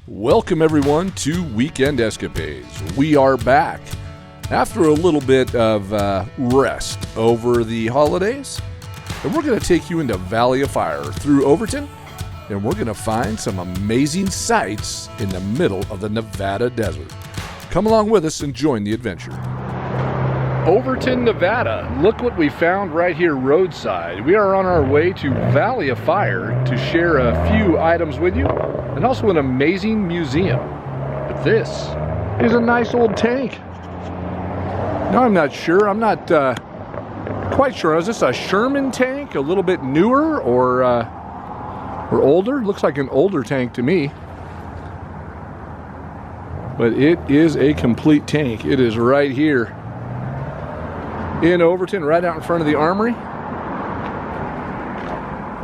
Welcome everyone to Weekend Escapades. We are back after a little bit of rest over the holidays, and we're going to take you into Valley of Fire through Overton, and we're going to find some amazing sights in the middle of the Nevada desert. Come along with us and join the adventure. Overton, Nevada. Look what we found right here, Roadside. We are on our way to Valley of Fire to share a few items with you and also an amazing museum. But this is a nice old tank. No, I'm not sure. I'm not quite sure. Is this a Sherman tank? A little bit newer or older? Looks like an older tank to me. But it is a complete tank. It is right here in Overton, right out in front of the armory.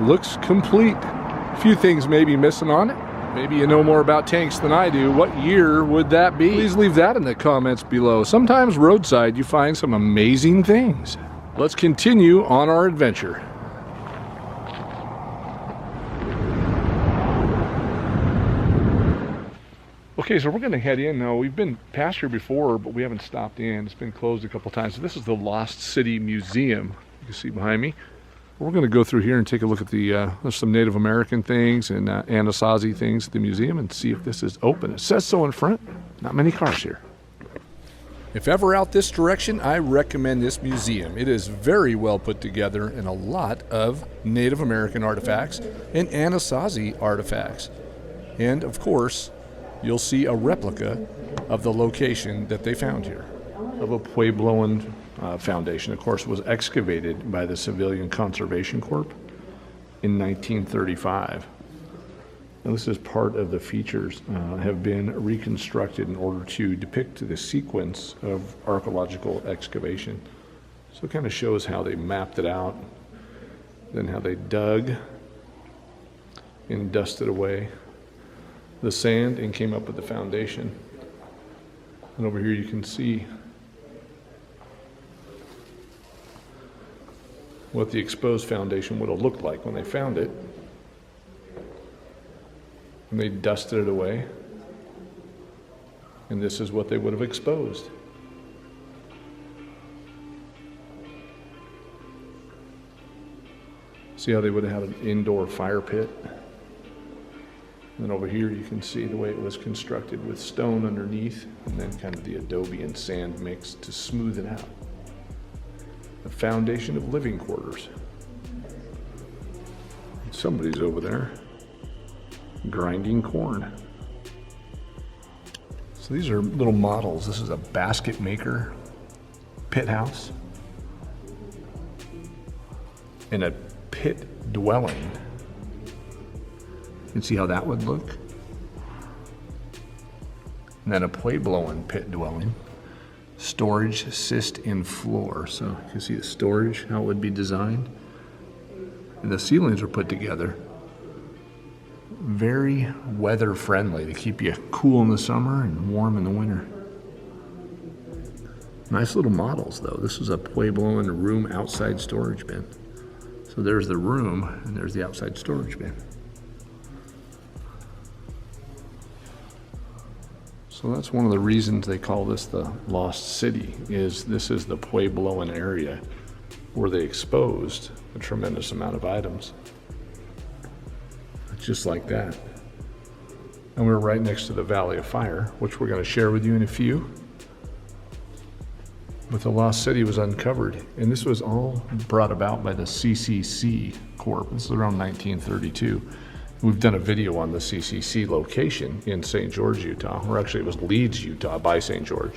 Looks complete. A few things may be missing on it. Maybe you know more about tanks than I do. What year would that be? Please leave that in the comments below. Sometimes roadside you find some amazing things. Let's continue on our adventure. Okay, so we're going to head in now. We've been past here before, but we haven't stopped in. It's been closed a couple times. So this is the Lost City Museum. You can see behind me. We're going to go through here and take a look at the, there's some Native American things and Anasazi things at the museum and see if this is open. It says so in front. Not many cars here. If ever out this direction, I recommend this museum. It is very well put together and a lot of Native American artifacts and Anasazi artifacts. And of course, you'll see a replica of the location that they found here. Of a Puebloan foundation, of course, was excavated by the Civilian Conservation Corps in 1935. Now, this is part of the features have been reconstructed in order to depict the sequence of archaeological excavation. So it kind of shows how they mapped it out, then how they dug and dusted away the sand and came up with the foundation. And over here you can see what the exposed foundation would have looked like when they found it. And they dusted it away. And this is what they would have exposed. See how they would have had an indoor fire pit? And then over here you can see the way it was constructed with stone underneath and then kind of the adobe and sand mix to smooth it out. The foundation of living quarters. Somebody's over there grinding corn. So these are little models. This is a basket maker pit house and a pit dwelling. You can see how that would look. And then a Puebloan pit dwelling. Storage, cist, and floor. So you can see the storage, how it would be designed. And the ceilings are put together. Very weather friendly to keep you cool in the summer and warm in the winter. Nice little models though. This is a Puebloan room outside storage bin. So there's the room and there's the outside storage bin. So that's one of the reasons they call this the Lost City, is this is the Puebloan area where they exposed a tremendous amount of items. Just like that. And we're right next to the Valley of Fire, which we're going to share with you in a few. But the Lost City was uncovered, and this was all brought about by the CCC Corp. This is around 1932. We've done a video on the CCC location in St. George, Utah, or actually it was Leeds, Utah, by St. George.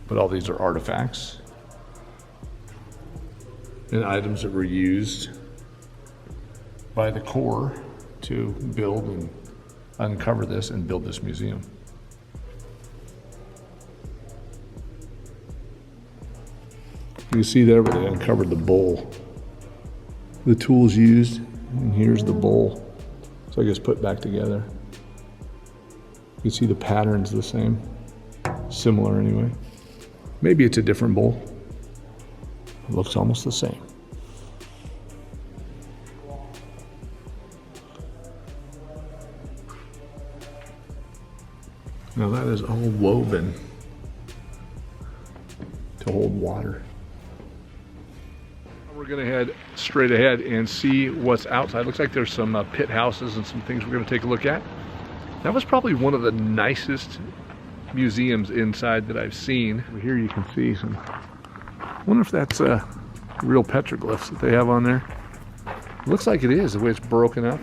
But all these are artifacts and items that were used by the Corps to build and uncover this and build this museum. You can see there where they uncovered the bowl, the tools used. And here's the bowl. So I guess put back together. You can see the pattern's the same. Similar anyway. Maybe it's a different bowl. It looks almost the same. Now that is all woven to hold water. We're gonna head straight ahead and see what's outside. Looks like there's some pit houses and some things we're gonna take a look at. That was probably one of the nicest museums inside that I've seen. Over here you can see some, I wonder if that's real petroglyphs that they have on there. It looks like it is, the way it's broken up.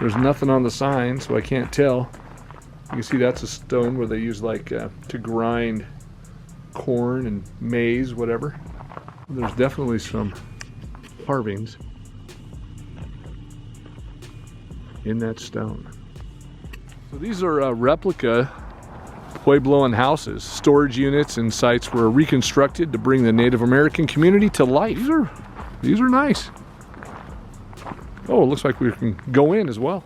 There's nothing on the sign, so I can't tell. You can see that's a stone where they use like to grind corn and maize, whatever. There's definitely some carvings in that stone. So these are replica Puebloan houses. Storage units and sites were reconstructed to bring the Native American community to life. These are nice. Oh, it looks like we can go in as well.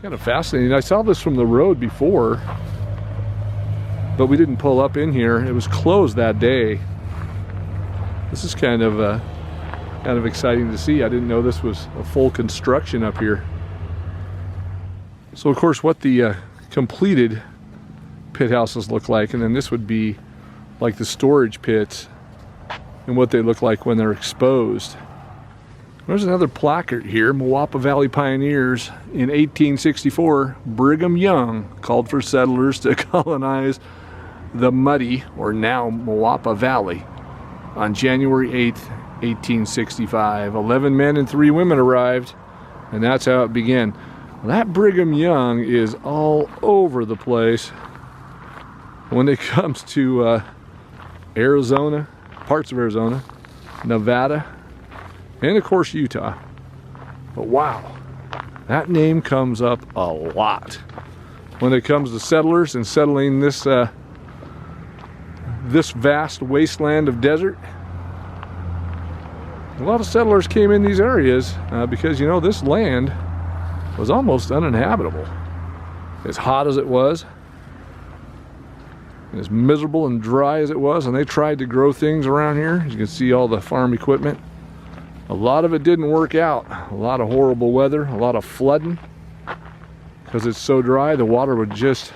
Kind of fascinating. I saw this from the road before, but we didn't pull up in here. It was closed that day. This is kind of exciting to see. I didn't know this was a full construction up here. So of course what the completed pit houses look like, and then this would be like the storage pits and what they look like when they're exposed. There's another placard here. Moapa Valley Pioneers in 1864. Brigham Young called for settlers to colonize the muddy, or now Moapa Valley, on January 8th, 1865. 11 men and 3 women arrived, and that's how it began. Well, that Brigham Young is all over the place when it comes to Arizona, parts of Arizona, Nevada, and of course Utah. But wow, that name comes up a lot when it comes to settlers and settling this this vast wasteland of desert. A lot of settlers came in these areas because, you know, this land was almost uninhabitable. As hot as it was, and as miserable and dry as it was, and they tried to grow things around here. As you can see all the farm equipment. A lot of it didn't work out. A lot of horrible weather, a lot of flooding. Because it's so dry, the water would just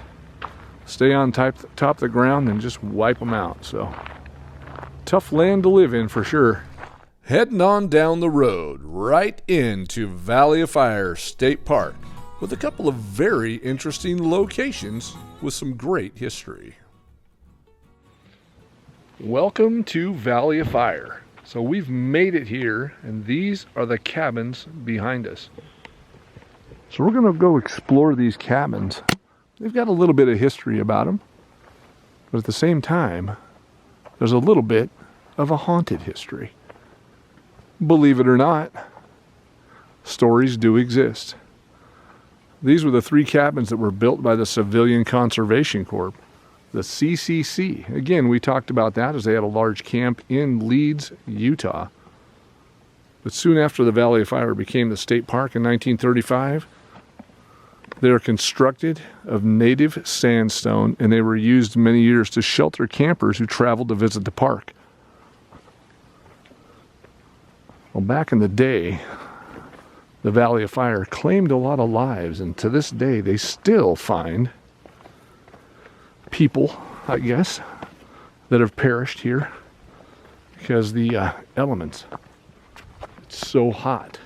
stay on top of the ground and just wipe them out. So, tough land to live in for sure. Heading on down the road, right into Valley of Fire State Park, with a couple of very interesting locations with some great history. Welcome to Valley of Fire. So we've made it here, and these are the cabins behind us. So we're gonna go explore these cabins. They've got a little bit of history about them, but at the same time, there's a little bit of a haunted history. Believe it or not, stories do exist. These were the 3 cabins that were built by the Civilian Conservation Corps, the CCC. Again, we talked about that as they had a large camp in Leeds, Utah. But soon after the Valley of Fire became the state park in 1935, they are constructed of native sandstone, and they were used many years to shelter campers who traveled to visit the park. Well, back in the day, the Valley of Fire claimed a lot of lives, and to this day they still find people, I guess, that have perished here because the elements, it's so hot.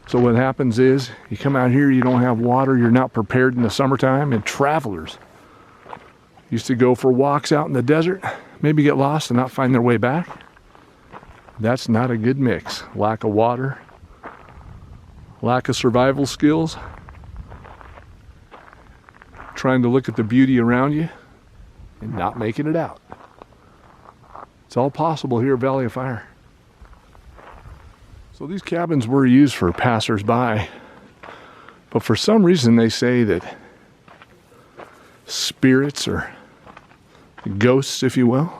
So what happens is you come out here, you don't have water, you're not prepared in the summertime, and travelers used to go for walks out in the desert, maybe get lost and not find their way back. That's not a good mix. Lack of water, lack of survival skills, trying to look at the beauty around you and not making it out. It's all possible here at Valley of Fire. So these cabins were used for passers-by, but for some reason they say that spirits or ghosts, if you will,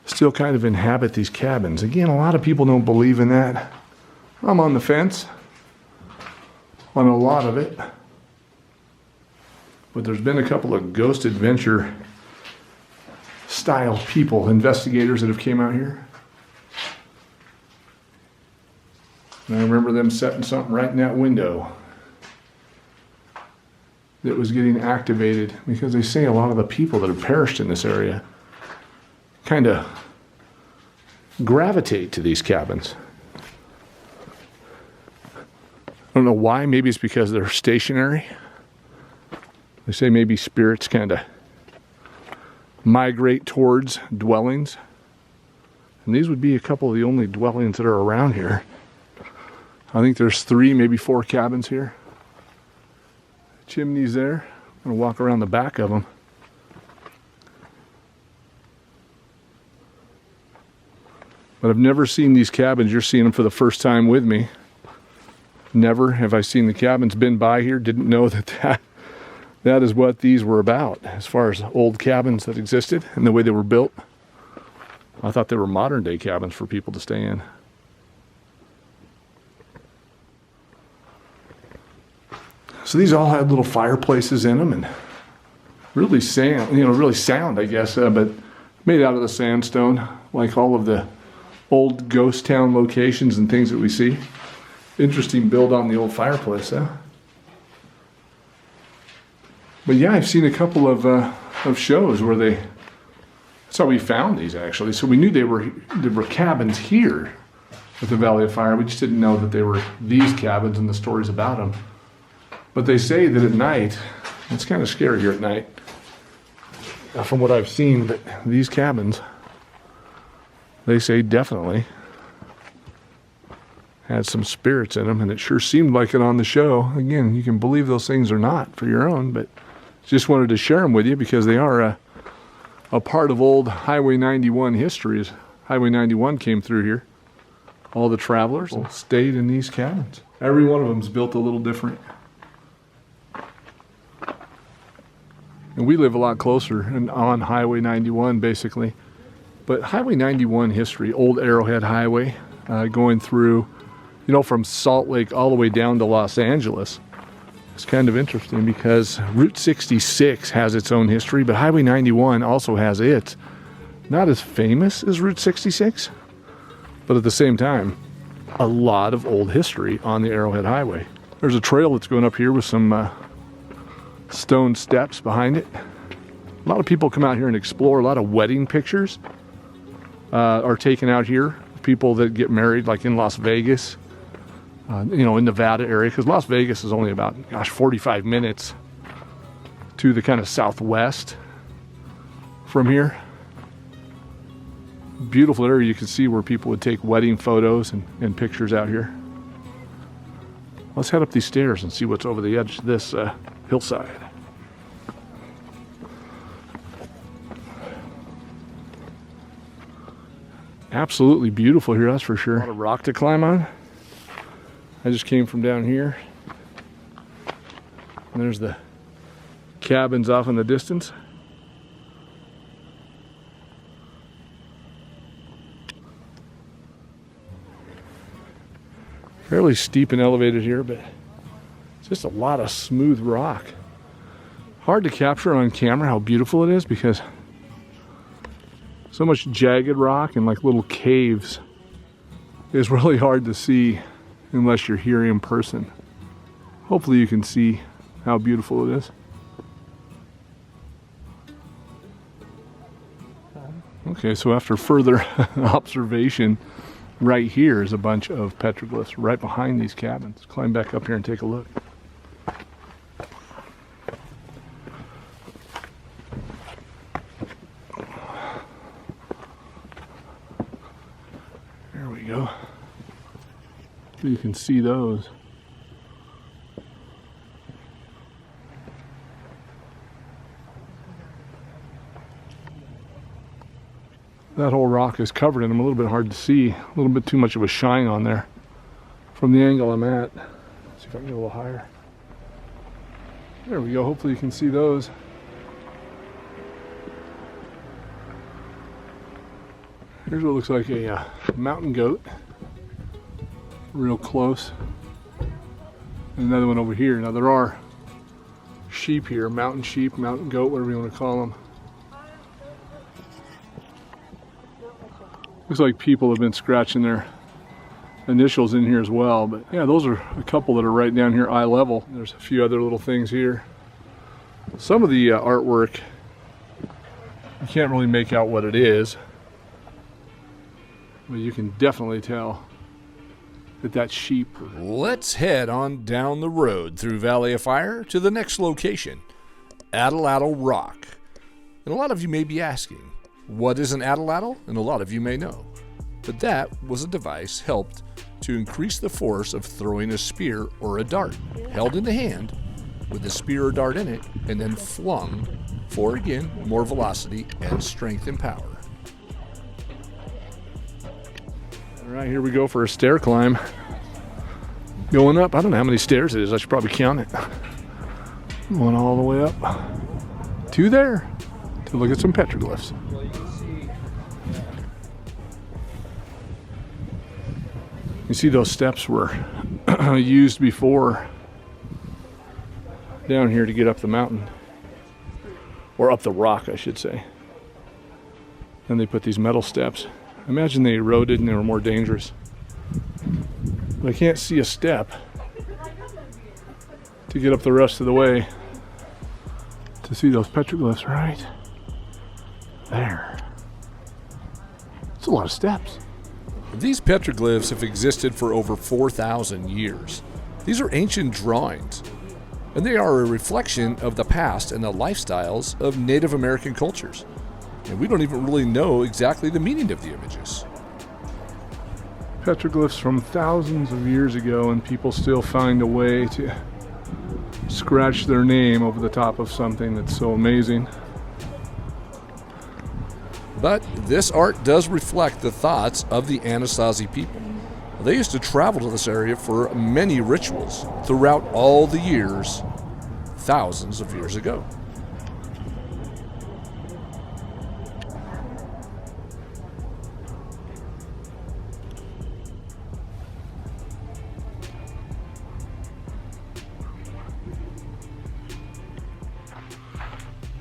still kind of inhabit these cabins. Again, a lot of people don't believe in that. I'm on the fence on a lot of it. But there's been a couple of ghost adventure style people, investigators that have came out here. And I remember them setting something right in that window that was getting activated, because they say a lot of the people that have perished in this area kind of gravitate to these cabins. I don't know why. Maybe it's because they're stationary. They say maybe spirits kind of migrate towards dwellings. And these would be a couple of the only dwellings that are around here. I think there's 3, maybe 4 cabins here. Chimneys there. I'm going to walk around the back of them. But I've never seen these cabins. You're seeing them for the first time with me. Never have I seen the cabins. Been by here. Didn't know that is what these were about, as far as old cabins that existed and the way they were built. I thought they were modern day cabins for people to stay in. So these all had little fireplaces in them, and really sound, I guess, but made out of the sandstone, like all of the old ghost town locations and things that we see. Interesting build on the old fireplace, huh? But yeah, I've seen a couple of shows where that's how we found these, actually. So we knew there were cabins here at the Valley of Fire. We just didn't know that they were these cabins and the stories about them. But they say that at night, it's kind of scary here at night, from what I've seen, but these cabins, they say definitely had some spirits in them, and it sure seemed like it on the show. Again, you can believe those things or not for your own, but just wanted to share them with you because they are a part of old Highway 91 history. Highway 91 came through here. All the travelers stayed in these cabins. Every one of them's built a little different. And we live a lot closer and on Highway 91, basically. But Highway 91 history, old Arrowhead Highway, going through, from Salt Lake all the way down to Los Angeles. It's kind of interesting because Route 66 has its own history, but Highway 91 also has its. Not as famous as Route 66, but at the same time, a lot of old history on the Arrowhead Highway. There's a trail that's going up here with some stone steps behind it. A lot of people come out here and explore. A lot of wedding pictures are taken out here. People that get married, like in Las Vegas, in Nevada area, because Las Vegas is only about 45 minutes to the kind of southwest from here. Beautiful area. You can see where people would take wedding photos and pictures out here. Let's head up these stairs and see what's over the edge of this hillside. Absolutely beautiful here, that's for sure. A lot of rock to climb on. I just came from down here. And there's the cabins off in the distance. Fairly steep and elevated here, but it's just a lot of smooth rock. Hard to capture on camera how beautiful it is because so much jagged rock and like little caves is really hard to see unless you're here in person. Hopefully you can see how beautiful it is. Okay, so after further observation, right here is a bunch of petroglyphs right behind these cabins. Climb back up here and take a look. There we go. So you can see those. That whole rock is covered in them, a little bit hard to see, a little bit too much of a shine on there from the angle I'm at. Let's see if I can get a little higher. There we go, hopefully you can see those. Here's what looks like a mountain goat real close. And another one over here. Now there are sheep here, mountain sheep, mountain goat, whatever you want to call them. Looks like people have been scratching their initials in here as well, but yeah, those are a couple that are right down here eye level. There's a few other little things here. Some of the artwork, you can't really make out what it is, but you can definitely tell that that's sheep. Let's head on down the road through Valley of Fire to the next location, Atlatl Rock. And a lot of you may be asking, what is an atlatl? And a lot of you may know. But that was a device helped to increase the force of throwing a spear or a dart, held in the hand with a spear or dart in it, and then flung for, again, more velocity and strength and power. All right, here we go for a stair climb. Going up, I don't know how many stairs it is, I should probably count it. Going all the way up to there to look at some petroglyphs. You see those steps were used before down here to get up the mountain, or up the rock I should say. Then they put these metal steps. Imagine they eroded and they were more dangerous. But I can't see a step to get up the rest of the way to see those petroglyphs right there. It's a lot of steps. These petroglyphs have existed for over 4,000 years. These are ancient drawings, and they are a reflection of the past and the lifestyles of Native American cultures. And we don't even really know exactly the meaning of the images. Petroglyphs from thousands of years ago, and people still find a way to scratch their name over the top of something that's so amazing. But this art does reflect the thoughts of the Anasazi people. They used to travel to this area for many rituals throughout all the years, thousands of years ago.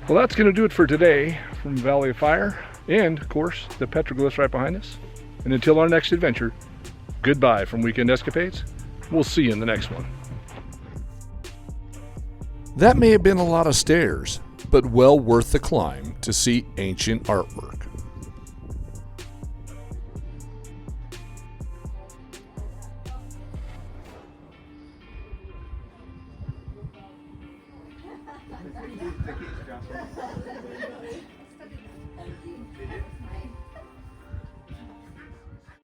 Well, that's going to do it for today from Valley of Fire, and of course the petroglyphs right behind us. And until our next adventure, goodbye from Weekend Escapades. We'll see you in the next one. That may have been a lot of stairs, but well worth the climb to see ancient artwork.